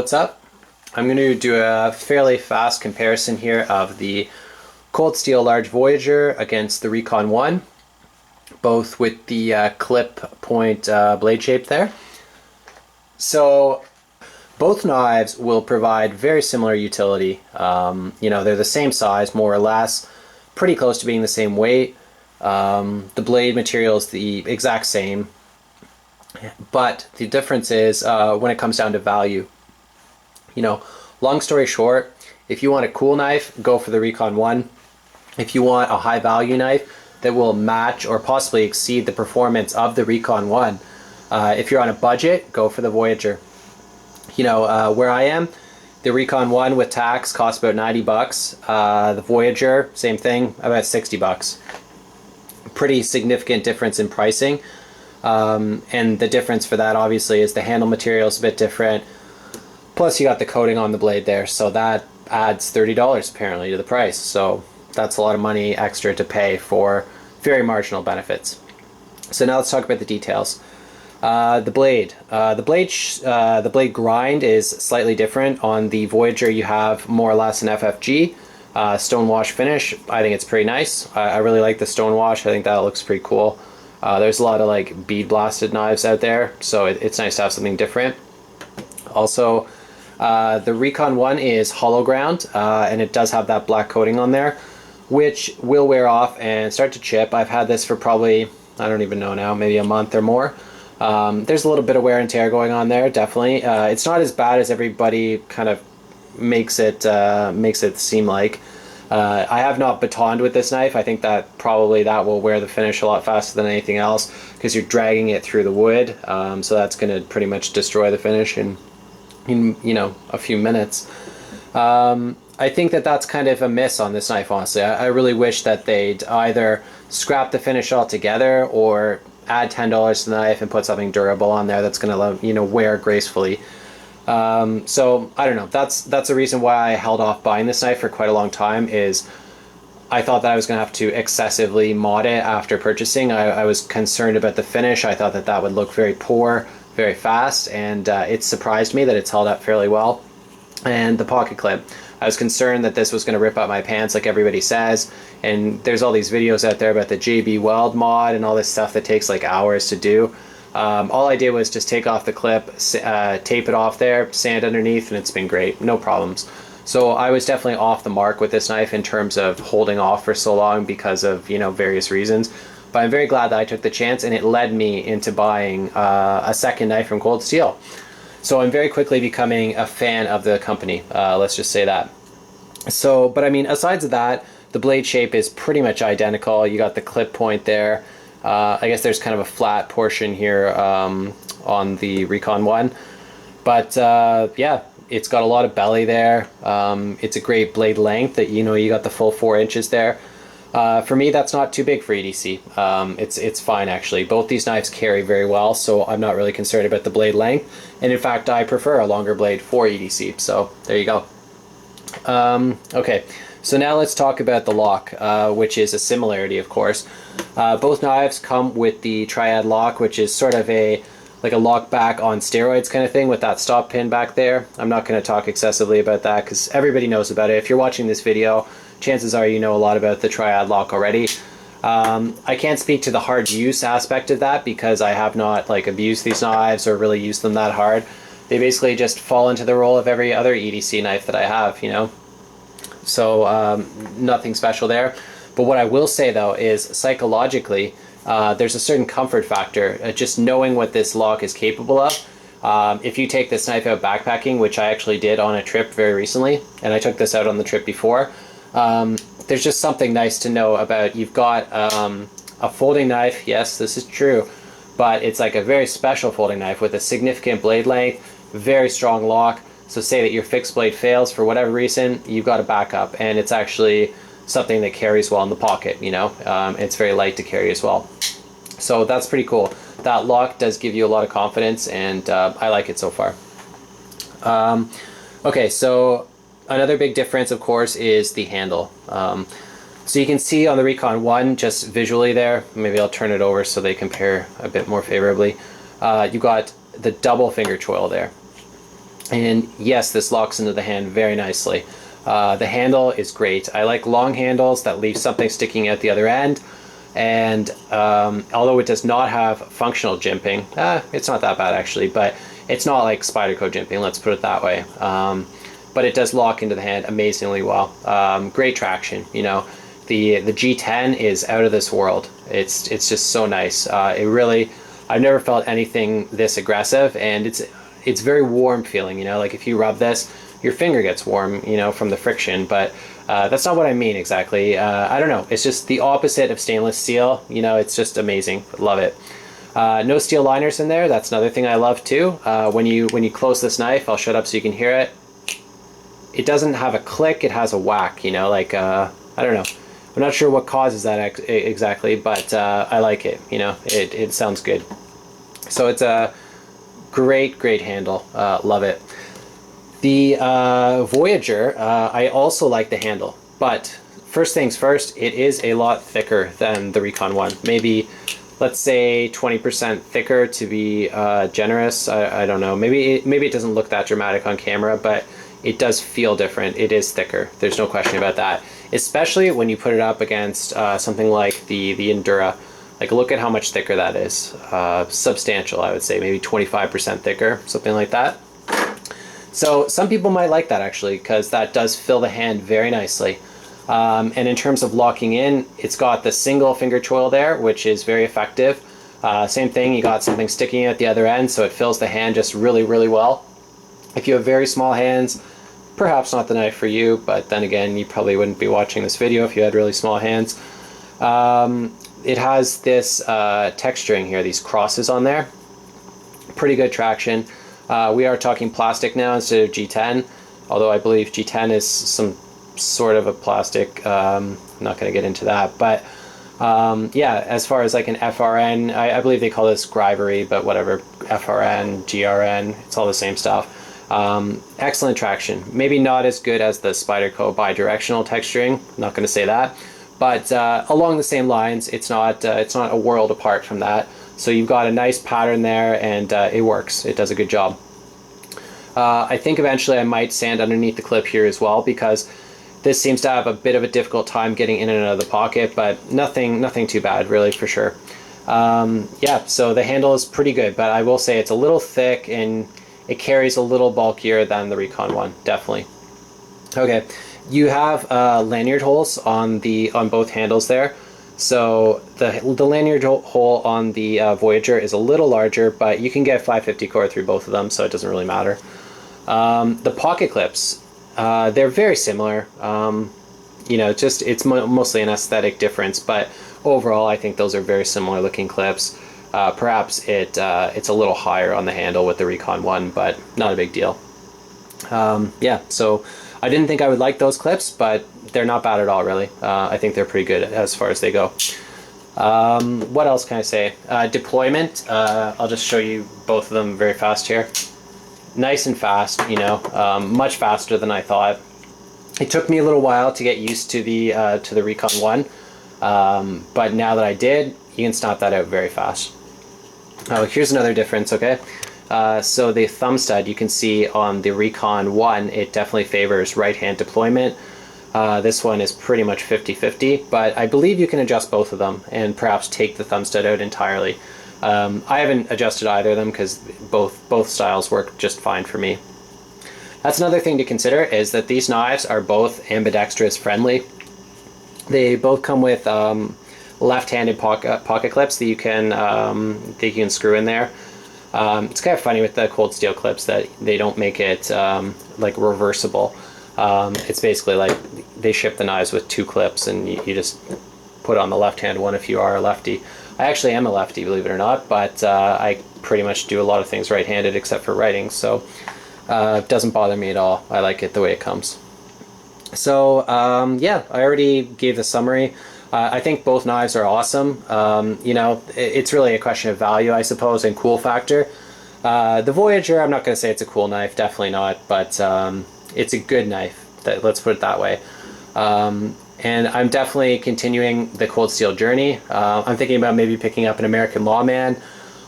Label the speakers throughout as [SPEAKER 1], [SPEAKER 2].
[SPEAKER 1] what's up? I'm going to do a fairly fast comparison here of the cold steel large Voyager against the Recon 1, both with the clip point blade shape there. So both knives will provide very similar utility. They're the same size, more or less, pretty close to being the same weight. The blade material is the exact same, but the difference is when it comes down to value. Long story short, if you want a cool knife, go for the Recon 1. If you want a high value knife that will match or possibly exceed the performance of the Recon 1, if you're on a budget, go for the Voyager. Where I am, the Recon 1 with tax costs about 90 bucks. The Voyager, same thing, about 60 bucks. Pretty significant difference in pricing. And the difference for that obviously is the handle material is a bit different. Plus you got the coating on the blade there, so that adds $30 apparently to the price. So that's a lot of money extra to pay for very marginal benefits. So now let's talk about the details. The blade grind is slightly different. On the Voyager you have more or less an FFG stonewash finish. I think it's pretty nice. I really like the stonewash. I think that looks pretty cool. There's a lot of like bead blasted knives out there, so it's nice to have something different. Also, the Recon 1 is hollow ground, and it does have that black coating on there, which will wear off and start to chip. I've had this for probably, I don't even know now, maybe a month or more. There's a little bit of wear and tear going on there, definitely. It's not as bad as everybody kind of makes it seem like. I have not batoned with this knife. I think that probably that will wear the finish a lot faster than anything else because you're dragging it through the wood. So that's going to pretty much destroy the finish in a few minutes. I think that that's kind of a miss on this knife, honestly. I really wish that they'd either scrap the finish altogether or add $10 to the knife and put something durable on there that's going to wear gracefully. So I don't know. That's the reason why I held off buying this knife for quite a long time. Is I thought that I was going to have to excessively mod it after purchasing. I was concerned about the finish. I thought that would look very poor, very fast, and it surprised me that it's held up fairly well. And the pocket clip, I was concerned that this was going to rip up my pants like everybody says, and there's all these videos out there about the JB Weld mod and all this stuff that takes like hours to do. All I did was just take off the clip, tape it off there, sand underneath, and it's been great, no problems. So I was definitely off the mark with this knife in terms of holding off for so long because of various reasons. But I'm very glad that I took the chance, and it led me into buying a second knife from Cold Steel. So I'm very quickly becoming a fan of the company, let's just say that. So, but I mean, aside of that, the blade shape is pretty much identical. You got the clip point there. I guess there's kind of a flat portion here on the Recon 1. But yeah, it's got a lot of belly there. It's a great blade length that, you got the full 4 inches there. For me, that's not too big for EDC. It's fine, actually. Both these knives carry very well, so I'm not really concerned about the blade length. And in fact, I prefer a longer blade for EDC, so there you go. Okay, so now let's talk about the lock, which is a similarity, of course. Both knives come with the Triad Lock, which is sort of like a lock back on steroids kind of thing with that stop pin back there. I'm not going to talk excessively about that because everybody knows about it. If you're watching this video, chances are you know a lot about the Triad Lock already. I can't speak to the hard use aspect of that because I have not abused these knives or really used them that hard. They basically just fall into the role of every other EDC knife that I have, So nothing special there. But what I will say though is psychologically, there's a certain comfort factor, just knowing what this lock is capable of. If you take this knife out backpacking, which I actually did on a trip very recently, and I took this out on the trip before, there's just something nice to know about. You've got a folding knife, yes, this is true, but it's like a very special folding knife with a significant blade length, very strong lock. So say that your fixed blade fails for whatever reason, you've got a backup, and it's actually something that carries well in the pocket, it's very light to carry as well. So that's pretty cool. That lock does give you a lot of confidence, and I like it so far. Okay, so another big difference, of course, is the handle. So you can see on the Recon 1, just visually there, maybe I'll turn it over so they compare a bit more favorably. You got the double finger choil there. And yes, this locks into the hand very nicely. The handle is great. I like long handles that leave something sticking out the other end. And although it does not have functional jimping, it's not that bad actually, but it's not like Spyderco jimping, let's put it that way. But it does lock into the hand amazingly well. Great traction, you know. The G10 is out of this world. It's just so nice. It really, I've never felt anything this aggressive, and it's very warm feeling, you know, like if you rub this, your finger gets warm, you know, from the friction, but that's not what I mean exactly. I don't know, it's just the opposite of stainless steel, you know, it's just amazing, love it. No steel liners in there, that's another thing I love too. When you close this knife, I'll shut up so you can hear it. It doesn't have a click, it has a whack, you know, like, I don't know. I'm not sure what causes that exactly, but I like it, you know, it sounds good. So it's a great handle, love it. The Voyager, I also like the handle, but first things first, it is a lot thicker than the Recon one. Maybe, let's say 20% thicker to be generous. I don't know, maybe it doesn't look that dramatic on camera, but it does feel different. It is thicker, there's no question about that. Especially when you put it up against something like the Endura. Like, look at how much thicker that is. Substantial, I would say, maybe 25% thicker, something like that. So some people might like that actually, because that does fill the hand very nicely. And in terms of locking in, it's got the single finger choil there, which is very effective. Same thing, you got something sticking at the other end, so it fills the hand just really well. If you have very small hands, perhaps not the knife for you, but then again, you probably wouldn't be watching this video if you had really small hands. It has this texturing here, these crosses on there. Pretty good traction. We are talking plastic now instead of G10, although I believe G10 is some sort of a plastic. I'm not going to get into that, but yeah, as far as like an FRN, I believe they call this Grivery, but whatever, FRN, GRN, it's all the same stuff. Excellent traction. Maybe not as good as the Spyderco bidirectional texturing, not going to say that, but along the same lines. It's not a world apart from that. So you've got a nice pattern there, and it works. It does a good job. I think eventually I might sand underneath the clip here as well, because this seems to have a bit of a difficult time getting in and out of the pocket, but nothing too bad really, for sure. Yeah, so the handle is pretty good, but I will say it's a little thick and it carries a little bulkier than the Recon one, definitely. Okay, you have lanyard holes on both handles there. So the lanyard hole on the Voyager is a little larger, but you can get 550 core through both of them, so it doesn't really matter. The pocket clips, they're very similar. You know, it's mostly an aesthetic difference, but overall I think those are very similar looking clips. Perhaps it's a little higher on the handle with the Recon one, but not a big deal. Yeah, so I didn't think I would like those clips, but they're not bad at all, really. I think they're pretty good as far as they go. What else can I say? Deployment, I'll just show you both of them very fast here. Nice and fast, you know, much faster than I thought. It took me a little while to get used to the Recon one, but now that I did, you can stomp that out very fast. Oh, here's another difference, okay? So the thumb stud, you can see on the Recon 1, it definitely favors right-hand deployment. This one is pretty much 50-50, but I believe you can adjust both of them and perhaps take the thumb stud out entirely. I haven't adjusted either of them because both styles work just fine for me. That's another thing to consider, is that these knives are both ambidextrous friendly. They both come with left-handed pocket clips that you can screw in there. It's kind of funny with the cold steel clips that they don't make it like reversible. It's basically like they ship the knives with two clips, and you just put on the left-hand one if you are a lefty. I actually am a lefty, believe it or not, but I pretty much do a lot of things right-handed except for writing, so it doesn't bother me at all. I like it the way it comes. So yeah, I already gave the summary. I think both knives are awesome. You know, it's really a question of value, I suppose, and cool factor. The Voyager, I'm not going to say it's a cool knife, definitely not, but it's a good knife, let's put it that way. And I'm definitely continuing the cold steel journey. I'm thinking about maybe picking up an American Lawman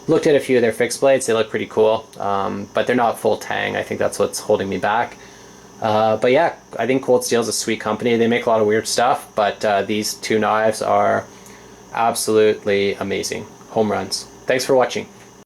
[SPEAKER 1] Looked at a few of their fixed blades. They look pretty cool, but they're not full tang. I think that's what's holding me back. But yeah, I think Cold Steel is a sweet company. They make a lot of weird stuff, but these two knives are absolutely amazing. Home runs. Thanks for watching.